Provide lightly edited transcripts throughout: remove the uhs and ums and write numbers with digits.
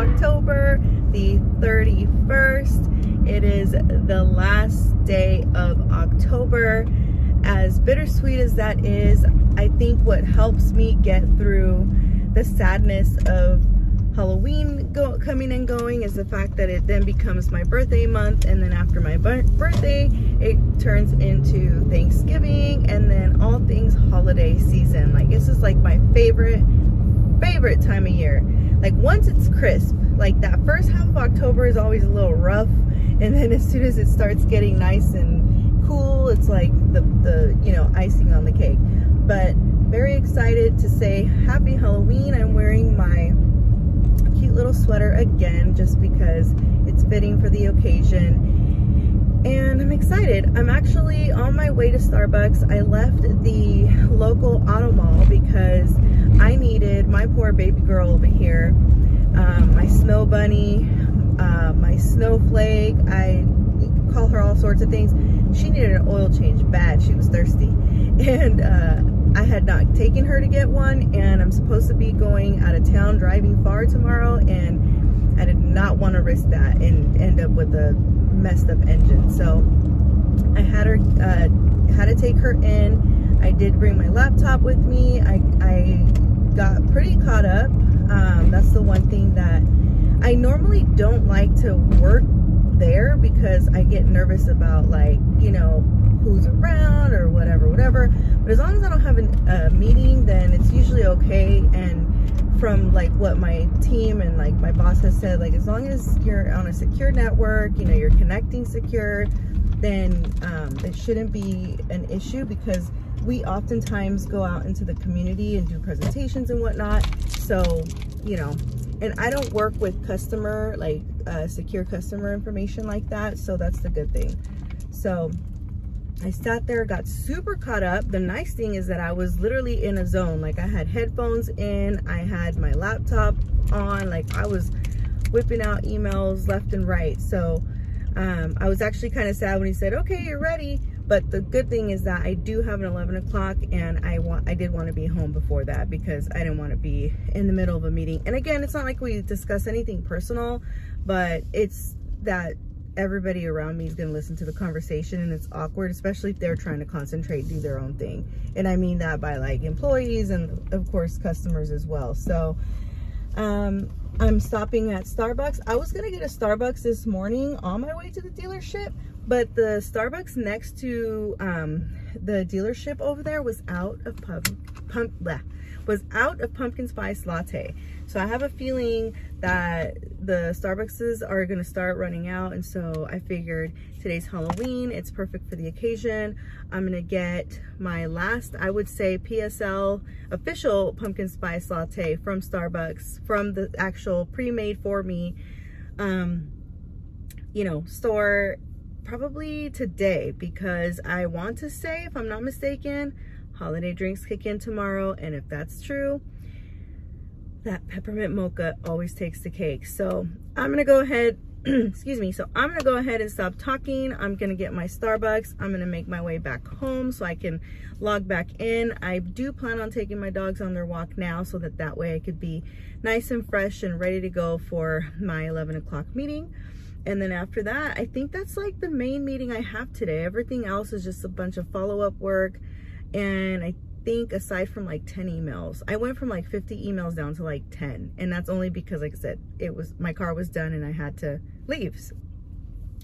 Vlogtober, the 31st. It is the last day of October. As bittersweet as that is, I think what helps me get through the sadness of Halloween coming and going is the fact that it then becomes my birthday month, and then after my birthday it turns into Thanksgiving, and then all things holiday season. Like, this is like my favorite time of year. Like, once it's crisp, like that first half of October is always a little rough, and then as soon as it starts getting nice and cool, it's like the you know, icing on the cake. But very excited to say happy Halloween. I'm wearing my cute little sweater again just because it's fitting for the occasion, and I'm excited. I'm actually on my way to Starbucks. I left the local auto mall because I needed my poor baby girl over here, my snow bunny, my snowflake. I call her all sorts of things. She needed an oil change bad. She was thirsty, and I had not taken her to get one, and I'm supposed to be going out of town driving far tomorrow, and I did not want to risk that and end up with a messed up engine. So I had to take her in. I did bring my laptop with me. I got pretty caught up. That's the one thing that I normally don't like to work there because I get nervous about, like, you know, who's around or whatever. But as long as I don't have a meeting, then it's usually okay. And from like what my team and like my boss has said, like, as long as you're on a secure network, you know, you're connecting secure, then it shouldn't be an issue, because we oftentimes go out into the community and do presentations and whatnot. So, you know, and I don't work with customer, like secure customer information like that. So that's the good thing. So I sat there, got super caught up. The nice thing is that I was literally in a zone. Like, I had headphones in, I had my laptop on, like I was whipping out emails left and right. So I was actually kind of sad when he said, okay, you're ready. But the good thing is that I do have an 11 o'clock, and I did want to be home before that because I didn't want to be in the middle of a meeting. And again, it's not like we discuss anything personal, but it's that everybody around me is going to listen to the conversation, and it's awkward, especially if they're trying to concentrate, do their own thing. And I mean that by like employees and of course customers as well. So I'm stopping at Starbucks. I was gonna get a Starbucks this morning on my way to the dealership, but the Starbucks next to the dealership over there was out of pumpkin spice latte. So I have a feeling that the Starbuckses are gonna start running out, and so I figured today's Halloween, it's perfect for the occasion. I'm gonna get my last, I would say, PSL official pumpkin spice latte from Starbucks, from the actual pre-made for me, you know, store, probably today, because I want to say, if I'm not mistaken, holiday drinks kick in tomorrow, and if that's true, that peppermint mocha always takes the cake. So I'm gonna go ahead excuse me, so I'm gonna go ahead and stop talking. I'm gonna get my Starbucks. I'm gonna make my way back home so I can log back in. I do plan on taking my dogs on their walk now, so that way I could be nice and fresh and ready to go for my 11 o'clock meeting. And then after that, I think that's like the main meeting I have today. Everything else is just a bunch of follow-up work. And I think aside from like 10 emails, I went from like 50 emails down to like 10. And that's only because, like I said, my car was done and I had to leave.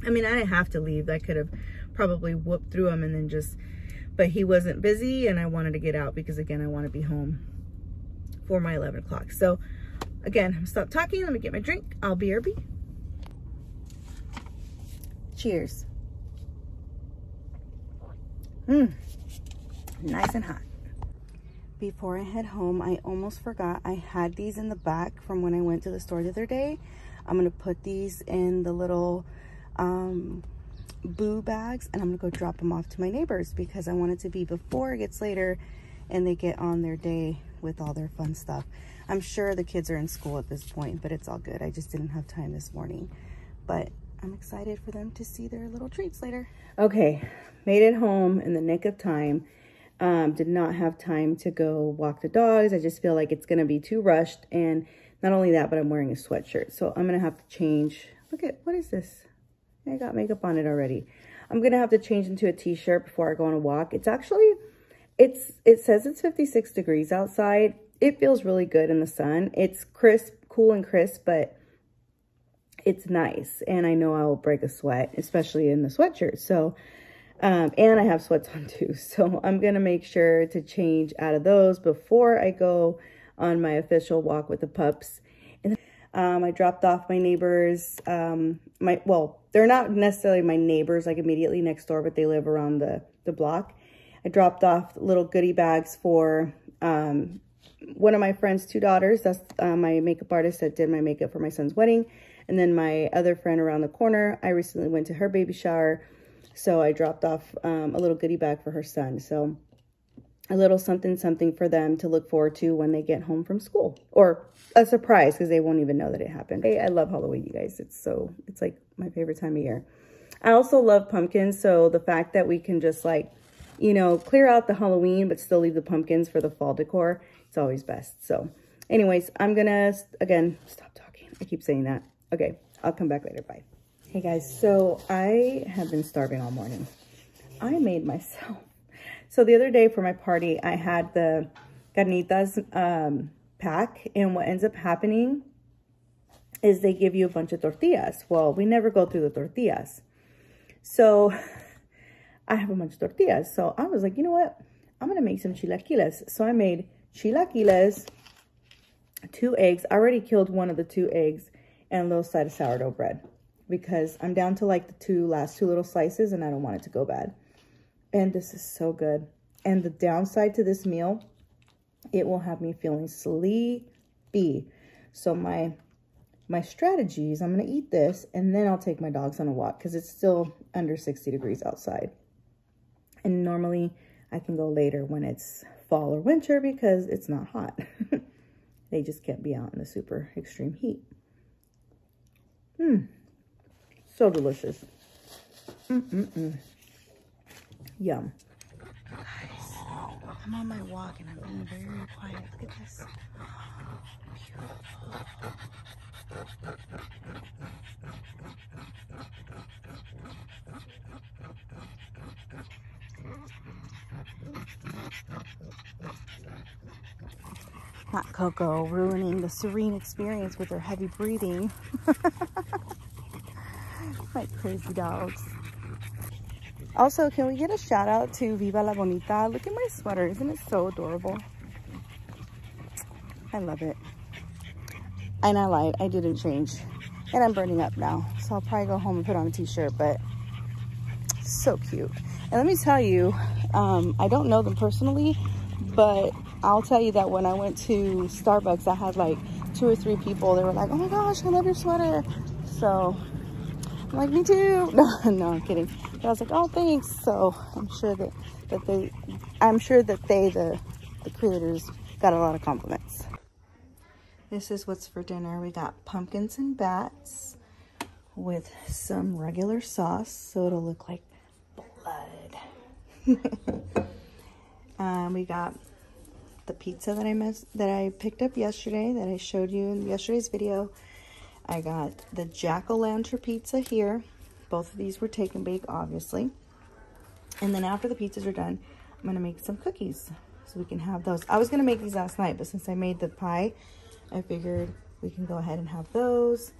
I mean, I didn't have to leave. I could have probably whooped through them and then but he wasn't busy, and I wanted to get out because, again, I want to be home for my 11 o'clock. So again, I'm stop talking. Let me get my drink. I'll BRB. Cheers. Nice and hot. Before I head home, I almost forgot I had these in the back from when I went to the store the other day. I'm gonna put these in the little boo bags, and I'm gonna go drop them off to my neighbors because I want it to be before it gets later and they get on their day with all their fun stuff. I'm sure the kids are in school at this point, but it's all good. I just didn't have time this morning, but I'm excited for them to see their little treats later. Okay, made it home in the nick of time. Did not have time to go walk the dogs. I just feel like it's gonna be too rushed, and Not only that, but I'm wearing a sweatshirt. So I'm going to have to change. Look at, what is this? I got makeup on it already. I'm going to have to change into a t-shirt before I go on a walk. It's actually, it says it's 56 degrees outside. It feels really good in the sun. It's crisp, cool and crisp, but it's nice. And I know I will break a sweat, especially in the sweatshirt. So, and I have sweats on too. So I'm going to make sure to change out of those before I go on my official walk with the pups. And I dropped off my neighbors. Well, they're not necessarily my neighbors like immediately next door, but they live around the block. I dropped off little goodie bags for one of my friend's 2 daughters. That's my makeup artist that did my makeup for my son's wedding. And then my other friend around the corner, I recently went to her baby shower. So I dropped off a little goodie bag for her son. So a little something for them to look forward to when they get home from school. Or a surprise, because they won't even know that it happened. Hey, I love Halloween, you guys. It's like my favorite time of year. I also love pumpkins. So the fact that we can just like, you know, clear out the Halloween, but still leave the pumpkins for the fall decor, it's always best. So anyways, I'm gonna, again, stop talking. I keep saying that. Okay, I'll come back later. Bye. Hey guys, so I have been starving all morning. I made myself. So the other day for my party, I had the carnitas pack, and what ends up happening is they give you a bunch of tortillas. Well, we never go through the tortillas. So I have a bunch of tortillas. So I was like, you know what? I'm going to make some chilaquiles. So I made chilaquiles, 2 eggs. I already killed one of the 2 eggs and a little side of sourdough bread because I'm down to like the last 2 little slices and I don't want it to go bad. And this is so good. And the downside to this meal, it will have me feeling sleepy. So my strategy is I'm going to eat this and then I'll take my dogs on a walk because it's still under 60 degrees outside. And normally I can go later when it's fall or winter because it's not hot. They just can't be out in the super extreme heat. So delicious. Yum. Guys, I'm on my walk and I'm being very quiet. Look at this. Not Coco ruining the serene experience with her heavy breathing. Like crazy dogs. Also, can we get a shout out to Viva la Bonita? Look at my sweater. Isn't it so adorable? I love it. And I lied. I didn't change. And I'm burning up now. So I'll probably go home and put on a t-shirt. But so cute. And let me tell you, I don't know them personally. But I'll tell you that when I went to Starbucks, I had like 2 or 3 people. They were like, oh my gosh, I love your sweater. So I'm like, me too. No, I'm kidding. But I was like, oh, thanks. So I'm sure that the creators got a lot of compliments. This is what's for dinner. We got pumpkins and bats with some regular sauce, so it'll look like blood. We got the pizza that I picked up yesterday that I showed you in yesterday's video. I got the jack-o'-lantern pizza here. Both of these were take and bake, obviously. And then after the pizzas are done, I'm going to make some cookies so we can have those. I was going to make these last night, but since I made the pie, I figured we can go ahead and have those.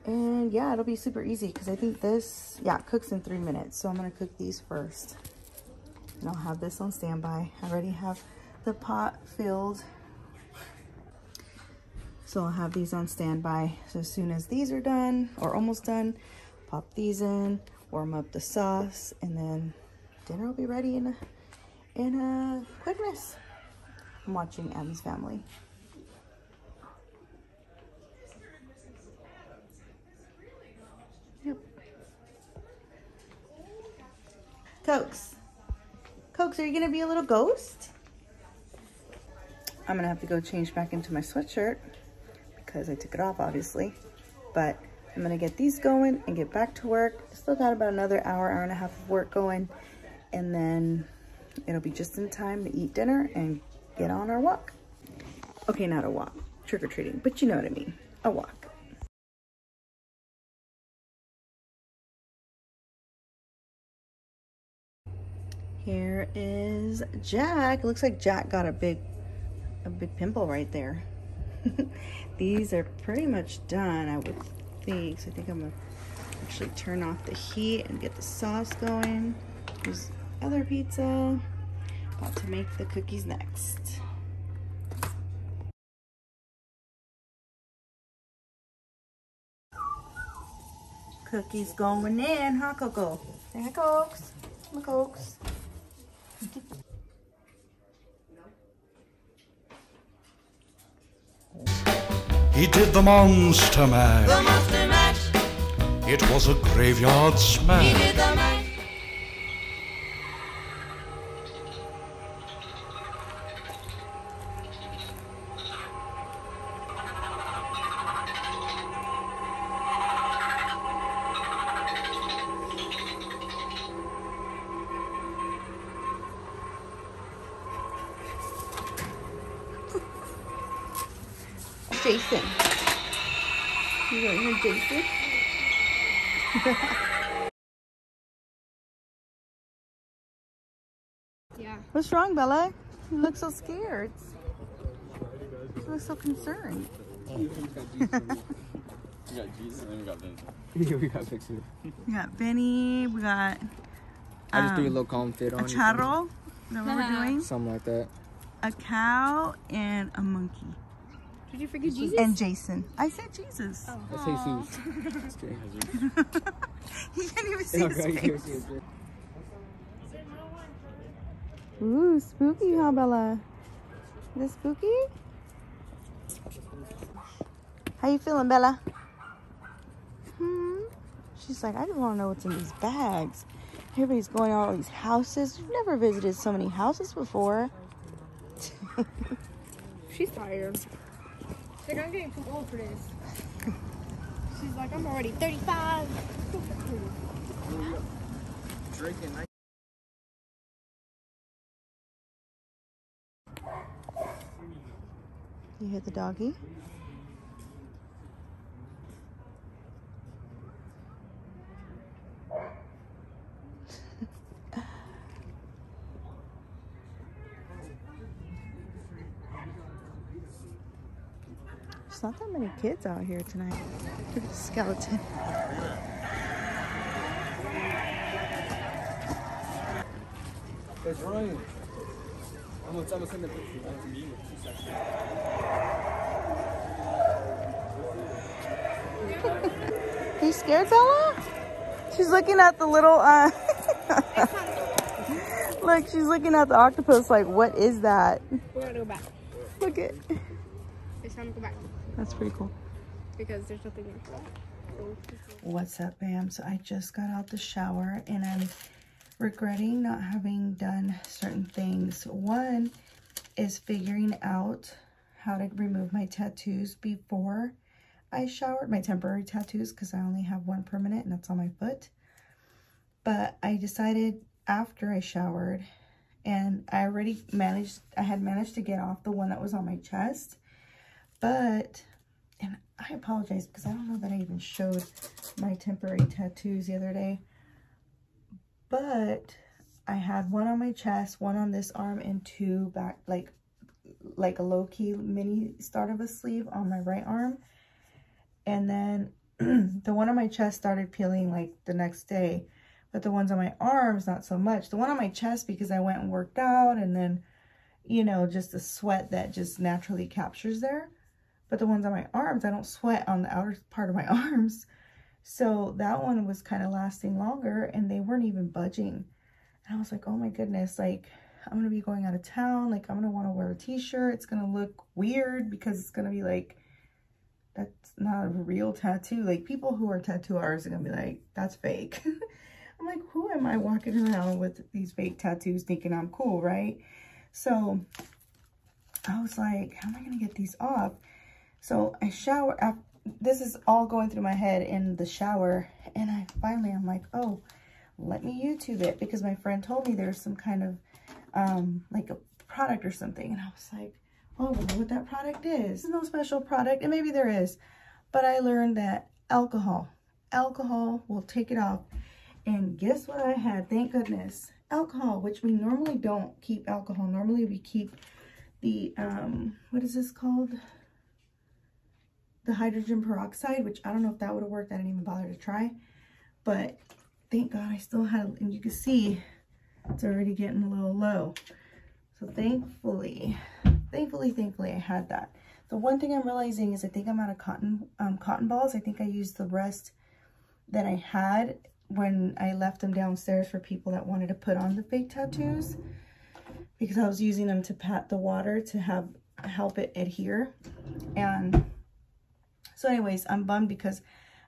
And yeah, it'll be super easy because I think this, yeah, cooks in 3 minutes. So I'm going to cook these first. And I'll have this on standby. I already have the pot filled. So I'll have these on standby. So as soon as these are done or almost done, pop these in, warm up the sauce, and then dinner will be ready in a quickness. I'm watching Addams Family. Yep. Cokes, are you gonna be a little ghost? I'm gonna have to go change back into my sweatshirt because I took it off, obviously. But I'm gonna get these going and get back to work. Still got about another hour and a half of work going, and then it'll be just in time to eat dinner and get on our walk. Okay, not a walk, trick-or-treating, but you know what I mean, a walk. Here is Jack. It looks like Jack got a big pimple right there. These are pretty much done, I would think. So I think I'm gonna actually turn off the heat and get the sauce going. Here's other pizza. About to make the cookies next. Cookies going in, huh, Coco? Say hi, Cokes. My Cokes. He did the monster mash. The monster mash. It was a graveyard smash. He did the mash. Jason. You want to hear Jason? Yeah. What's wrong, Bella? You look so scared. You look so concerned. We got Jesus and then we got Vinny. Yeah, we got Vixen. We got Benny. We got. I just do a little calm fit on a charro. Is that what we're doing? Something like that. A cow and a monkey. Did you forget Jesus? And Jason. I said Jesus. Oh. That's Jesus. You can't even see his face. Ooh, spooky, huh, Bella? Is it spooky? How you feeling, Bella? She's like, I just want to know what's in these bags. Everybody's going on all these houses. We've never visited so many houses before. She's tired. She's like, I'm getting too old for this. She's like, I'm already 35. Drinking. You hear the doggy? There's not that many kids out here tonight. Look at the skeleton. It's Ryan. I'm gonna send the picture to me with 2 seconds. Are you scared, Bella? She's looking at the little, look, she's looking at the octopus like, what is that? We're gonna go back. Look at. It's time to go back. That's pretty cool. Because there's nothing in What's up, Bam? So I just got out the shower and I'm regretting not having done certain things. One is figuring out how to remove my tattoos before I showered, my temporary tattoos, because I only have one permanent and that's on my foot. But I decided after I showered, and I already had managed to get off the one that was on my chest. But, and I apologize because I don't know that I even showed my temporary tattoos the other day. But I had one on my chest, one on this arm, and 2 back, like a low-key mini start of a sleeve on my right arm. And then the one on my chest started peeling like the next day. But the ones on my arms, not so much. The one on my chest, because I went and worked out, and then, you know, just the sweat that just naturally captures there. But the ones on my arms, I don't sweat on the outer part of my arms. So that one was kind of lasting longer, and they weren't even budging. And I was like, oh my goodness, like, I'm going to be going out of town. Like, I'm going to want to wear a t-shirt. It's going to look weird because it's going to be like, that's not a real tattoo. Like, people who are tattoo artists are going to be like, that's fake. I'm like, who am I walking around with these fake tattoos thinking I'm cool, right? So I was like, how am I going to get these off? So I shower. This is all going through my head in the shower. And I'm like, oh, let me YouTube it. Because my friend told me there's some kind of, like a product or something. And I was like, Oh, I don't know what that product is. There's no special product, and maybe there is, but I learned that alcohol will take it off. And guess what I had? Thank goodness. Alcohol, which we normally don't keep alcohol. Normally we keep the, what is this called? The hydrogen peroxide, which I don't know if that would have worked. I didn't even bother to try. But thank God I still had, and you can see it's already getting a little low. So thankfully I had that. The one thing I'm realizing is I think I'm out of cotton balls. I think I used the rest that I had when I left them downstairs for people that wanted to put on the fake tattoos, because I was using them to pat the water to help it adhere. And so anyways, I'm bummed because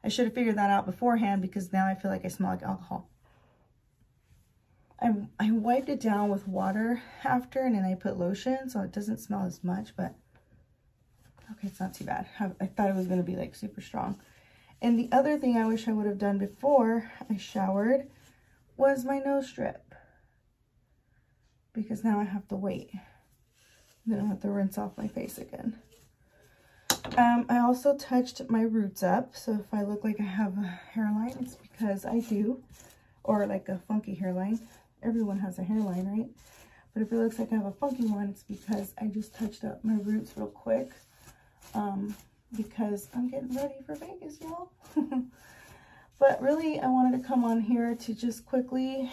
I should have figured that out beforehand, because now I feel like I smell like alcohol. I wiped it down with water after, and then I put lotion so it doesn't smell as much, but okay, it's not too bad. I thought it was going to be like super strong. And the other thing I wish I would have done before I showered was my nose strip, because now I have to wait. Then I'll have to rinse off my face again. I also touched my roots up, so if I look like I have a hairline, it's because I do, or like a funky hairline. Everyone has a hairline, right? But if it looks like I have a funky one, it's because I just touched up my roots real quick, because I'm getting ready for Vegas, y'all. But really, I wanted to come on here to just quickly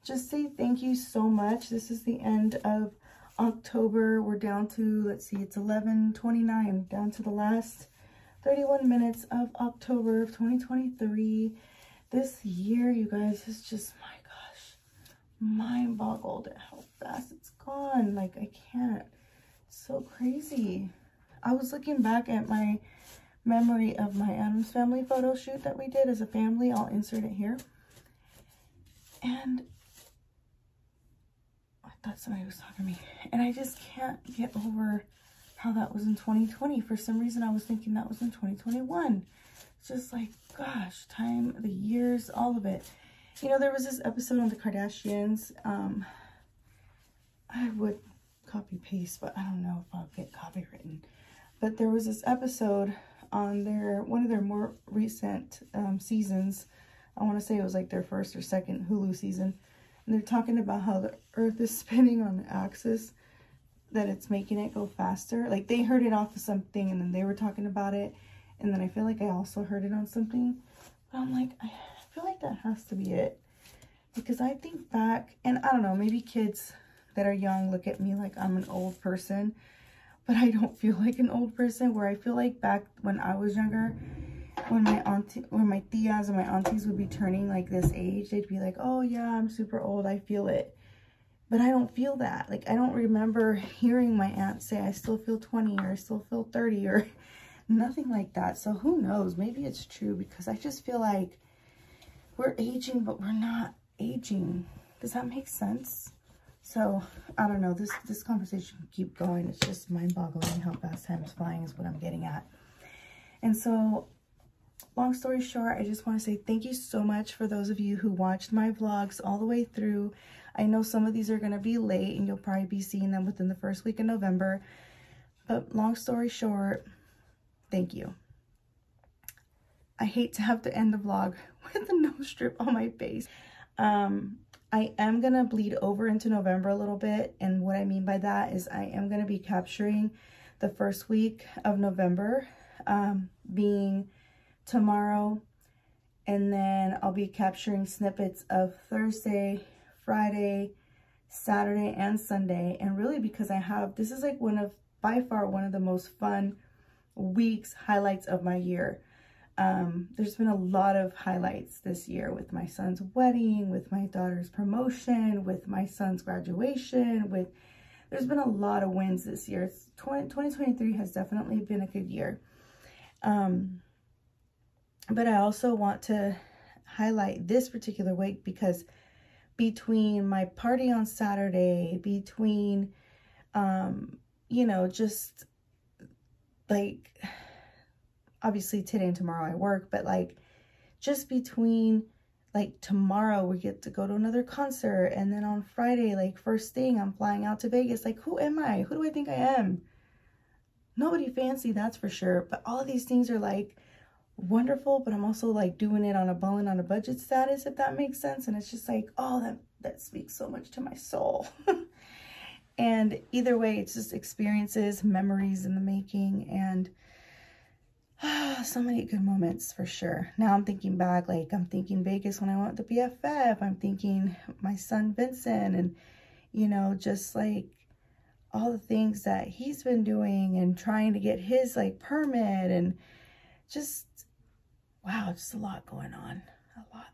just say thank you so much. This is the end of October. We're down to, let's see, it's 11:29, down to the last 31 minutes of October of 2023. This year, you guys, is just, my gosh, mind boggled at how fast it's gone. Like, I can't. It's so crazy. I was looking back at my memory of my Addams Family photo shoot that we did as a family. I'll insert it here. And I thought somebody was talking to me. And I just can't get over how that was in 2020. For some reason, I was thinking that was in 2021. It's just like, gosh, time, the years, all of it. You know, there was this episode on the Kardashians. I would copy paste, but I don't know if I'll get copywritten. But there was this episode on one of their more recent seasons. I want to say it was like their first or second Hulu season. And they're talking about how the earth is spinning on the axis, that it's making it go faster. Like, they heard it off of something, and then they were talking about it. And then I feel like I also heard it on something. But I'm like, I feel like that has to be it. Because I think back, and I don't know, maybe kids that are young look at me like I'm an old person. But I don't feel like an old person, where I feel like back when I was younger, when my tias and my aunties would be turning like this age, they'd be like, oh yeah, I'm super old, I feel it. But I don't feel that. Like, I don't remember hearing my aunt say, I still feel 20, or I still feel 30, or nothing like that. So who knows? Maybe it's true, because I just feel like we're aging, but we're not aging. Does that make sense? So, I don't know. This conversation can keep going. It's just mind-boggling how fast time is flying is what I'm getting at. And so, long story short, I just want to say thank you so much for those of you who watched my vlogs all the way through. I know some of these are going to be late, and you'll probably be seeing them within the first week of November. But long story short, thank you. I hate to have to end the vlog with a nose strip on my face. I am going to bleed over into November a little bit. And what I mean by that is I am going to be capturing the first week of November, being tomorrow. And then I'll be capturing snippets of Thursday, Friday, Saturday, and Sunday. And really, because this is like by far one of the most fun weeks, highlights of my year. There's been a lot of highlights this year, with my son's wedding, with my daughter's promotion, with my son's graduation, there's been a lot of wins this year. 2023 has definitely been a good year. But I also want to highlight this particular week, because between my party on Saturday, between, you know, just like, obviously today and tomorrow I work, but like, just between like tomorrow we get to go to another concert, and then on Friday, like first thing, I'm flying out to Vegas. Like, who am I? Who do I think I am? Nobody fancy, that's for sure. But all of these things are like wonderful, but I'm also like doing it on a balling on a budget status, if that makes sense. And it's just like, oh, that speaks so much to my soul. And either way, it's just experiences, memories in the making, and so many good moments for sure. Now I'm thinking back, like I'm thinking Vegas when I went to BFF. I'm thinking my son Vincent, and you know, just like all the things that he's been doing and trying to get his like permit, and just wow, just a lot going on. A lot.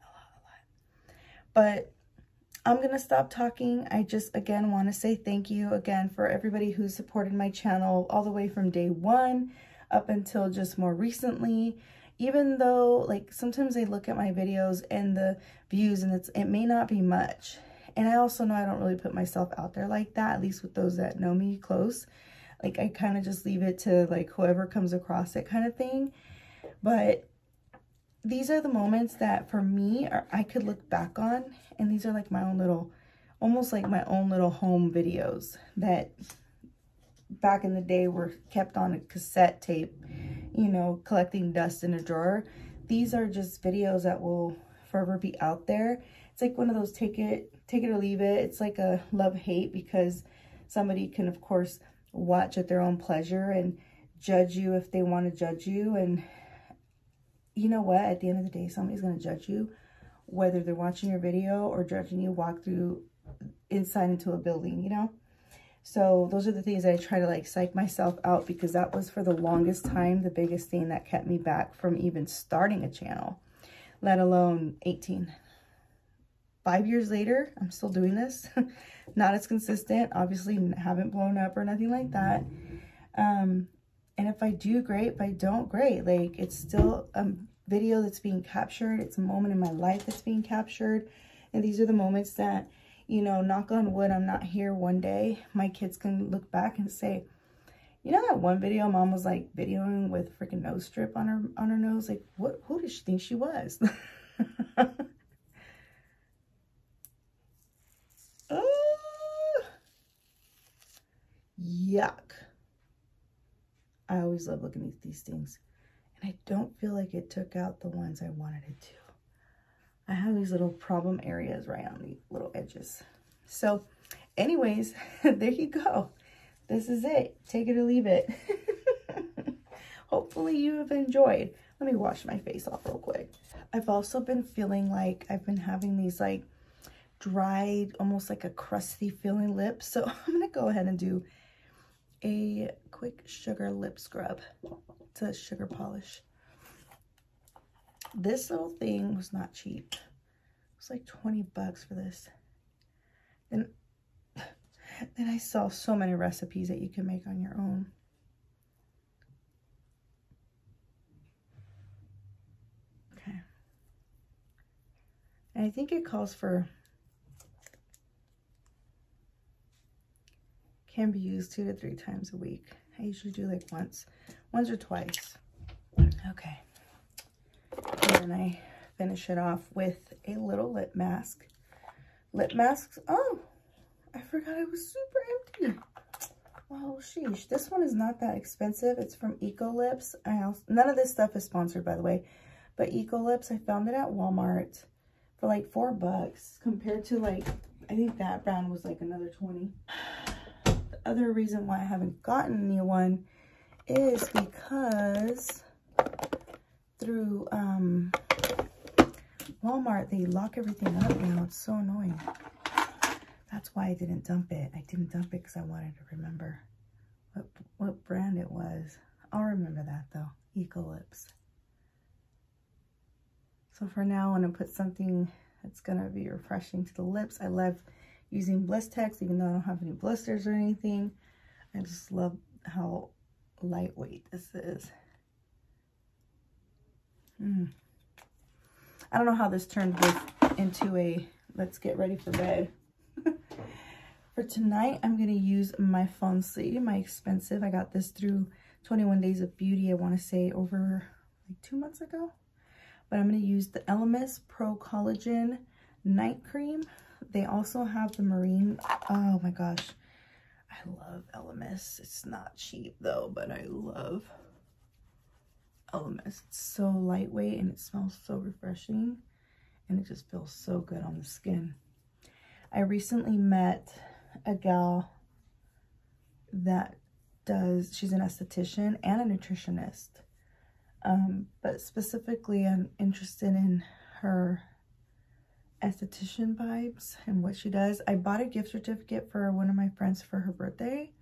But I'm gonna stop talking. I just again want to say thank you again for everybody who supported my channel all the way from day one up until just more recently. Even though like sometimes I look at my videos and the views and it may not be much, and I also know I don't really put myself out there like that, at least with those that know me close. Like I kind of just leave it to like whoever comes across it kind of thing. But these are the moments that for me I could look back on, and these are like my own little, almost like my own little home videos that back in the day were kept on a cassette tape, you know, collecting dust in a drawer. These are just videos that will forever be out there. It's like one of those take it or leave it. It's like a love-hate, because somebody can of course watch at their own pleasure and judge you if they want to judge you. And you know what, at the end of the day, somebody's going to judge you whether they're watching your video or judging you walk through inside into a building, you know. So those are the things that I try to like psych myself out, because that was for the longest time the biggest thing that kept me back from even starting a channel, let alone 18. 5 years later, I'm still doing this. Not as consistent, obviously haven't blown up or nothing like that. And if I do, great. If I don't, great. Like, it's still a video that's being captured. It's a moment in my life that's being captured. And these are the moments that, you know, knock on wood, I'm not here one day, my kids can look back and say, you know that one video mom was like videoing with freaking nose strip on her nose? Like, who did she think she was? Yuck. I always love looking at these things, and I don't feel like it took out the ones I wanted it to. I have these little problem areas right on the little edges. So anyways, there you go. This is it. Take it or leave it. Hopefully you have enjoyed. Let me wash my face off real quick. I've also been feeling like I've been having these like dried, almost like a crusty feeling lips. So I'm going to go ahead and do a quick sugar lip scrub. It's a sugar polish. This little thing was not cheap. It was like 20 bucks for this. And then I saw so many recipes that you can make on your own. Okay. And I think it calls for, can be used 2 to 3 times a week. I usually do like once or twice. Okay. And then I finish it off with a little lip mask. Lip masks, oh, I forgot it was super empty. Oh, sheesh. This one is not that expensive. It's from Eco Lips. None of this stuff is sponsored, by the way. But Eco Lips, I found it at Walmart for like $4 compared to like, I think that brand was like another 20. The other reason why I haven't gotten a new one is because through Walmart, they lock everything up now. It's so annoying. That's why I didn't dump it. I didn't dump it because I wanted to remember what brand it was. I'll remember that though. Eco Lips. So for now, I'm going to put something that's going to be refreshing to the lips. I love using Blistex, even though I don't have any blisters or anything. I just love how lightweight this is. I don't know how this turned into a let's get ready for bed. For tonight, I'm going to use my Fonsi, my expensive. I got this through 21 Days of Beauty, I want to say over like 2 months ago. but I'm going to use the Elemis Pro Collagen Night Cream. They also have the Marine. Oh my gosh. I love Elemis. It's not cheap though, but I love Elemis. It's so lightweight and it smells so refreshing. And it just feels so good on the skin. I recently met a gal that she's an esthetician and a nutritionist. But specifically, I'm interested in her esthetician vibes and what she does. I bought a gift certificate for one of my friends for her birthday.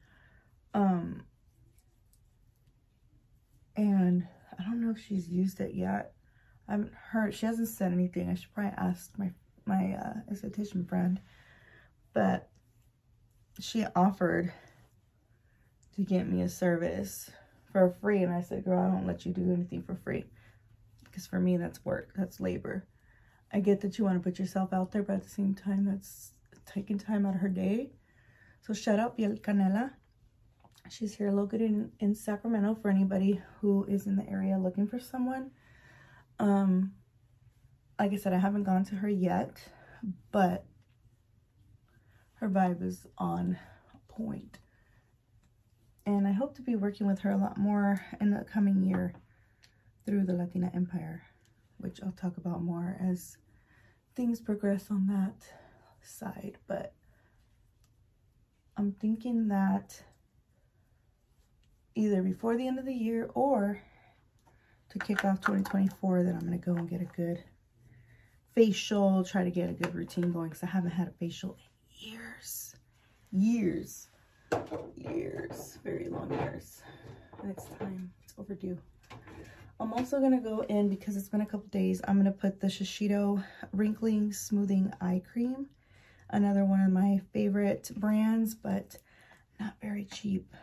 And I don't know if she's used it yet. I haven't heard, she hasn't said anything. I should probably ask my esthetician friend. But she offered to get me a service for free, and I said, girl, I don't let you do anything for free, because for me that's work, that's labor. I get that you want to put yourself out there, but at the same time that's taking time out of her day. So shout out Piel Canela. She's here located in Sacramento for anybody who is in the area looking for someone. Like I said, I haven't gone to her yet, but her vibe is on point. And I hope to be working with her a lot more in the coming year through the Latina Empire, which I'll talk about more as things progress on that side. But I'm thinking that either before the end of the year or to kick off 2024, that I'm going to go and get a good facial, try to get a good routine going, because I haven't had a facial in years, very long years, and it's time, it's overdue. I'm also going to go in, because it's been a couple days, I'm going to put the Shiseido Wrinkling Smoothing Eye Cream, another one of my favorite brands, but not very cheap.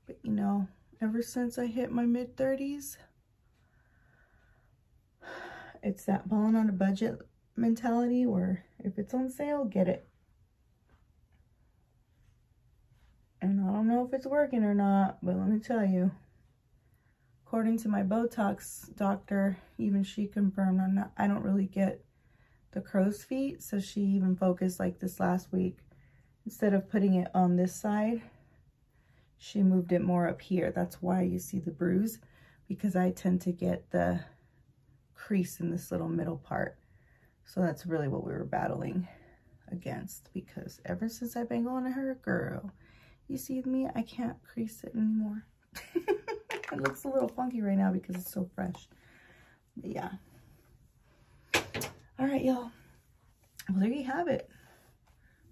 But you know, ever since I hit my mid-30s, it's that balling on a budget mentality where if it's on sale, get it. And I don't know if it's working or not, but let me tell you, according to my Botox doctor, even she confirmed I don't really get the crow's feet. So she even focused, like this last week, instead of putting it on this side, she moved it more up here. That's why you see the bruise, because I tend to get the crease in this little middle part. So that's really what we were battling against, because ever since I've been going to her, girl, you see me, I can't crease it anymore. It looks a little funky right now because it's so fresh. But yeah. All right, y'all. Well, there you have it.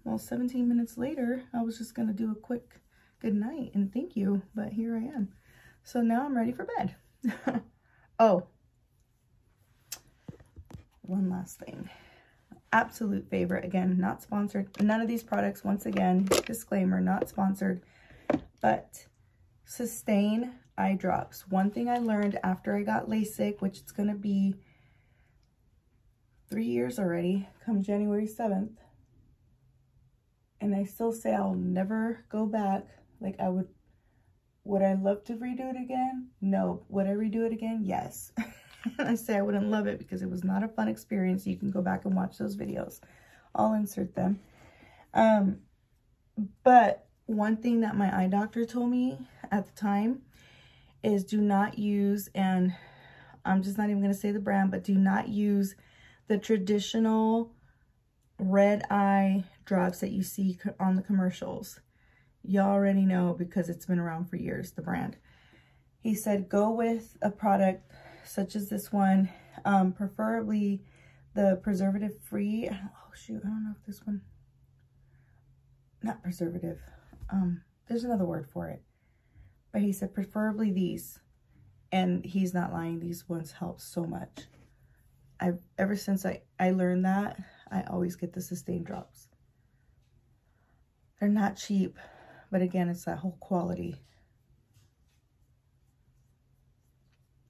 Well, 17 minutes later, I was just going to do a quick good night and thank you, but here I am. So now I'm ready for bed. Oh, one last thing. Absolute favorite. Again, not sponsored. None of these products, once again, disclaimer, not sponsored. But Sustain eye drops. One thing I learned after I got LASIK, which it's going to be 3 years already, come January 7th. And I still say I'll never go back. Like I would I love to redo it again? No. Would I redo it again? Yes. I say I wouldn't love it because it was not a fun experience. You can go back and watch those videos. I'll insert them. But one thing that my eye doctor told me at the time is do not use, and I'm just not even going to say the brand, but do not use the traditional red eye drops that you see on the commercials. You already know because it's been around for years, the brand. He said go with a product such as this one, preferably the preservative free. Oh shoot, I don't know if this one, not preservative, there's another word for it, but he said preferably these, and he's not lying. These ones help so much. Ever since I learned that, I always get the Sustain drops. They're not cheap, but again, it's that whole quality.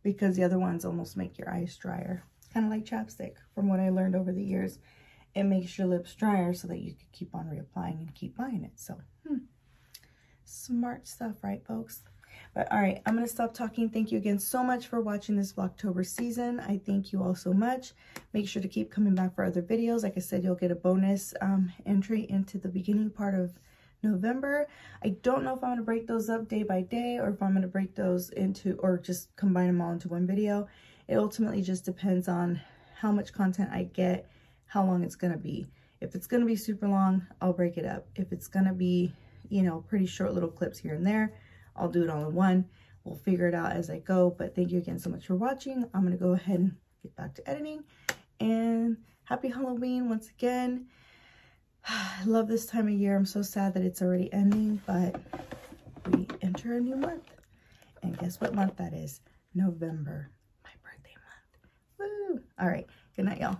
Because the other ones almost make your eyes drier. Kind of like chapstick, from what I learned over the years. It makes your lips drier so that you can keep on reapplying and keep buying it. So, smart stuff, right, folks? But all right, I'm going to stop talking. Thank you again so much for watching this Vlogtober season. I thank you all so much. Make sure to keep coming back for other videos. Like I said, you'll get a bonus entry into the beginning part of November. I don't know if I'm going to break those up day by day or if I'm going to break those into or just combine them all into one video. It ultimately just depends on how much content I get, how long it's going to be. If it's going to be super long, I'll break it up. If it's going to be, you know, pretty short little clips here and there, I'll do it all in one. We'll figure it out as I go. But thank you again so much for watching. I'm going to go ahead and get back to editing. And happy Halloween once again. I love this time of year. I'm so sad that it's already ending, but we enter a new month. And guess what month that is? November, my birthday month. Woo! All right. Good night, y'all.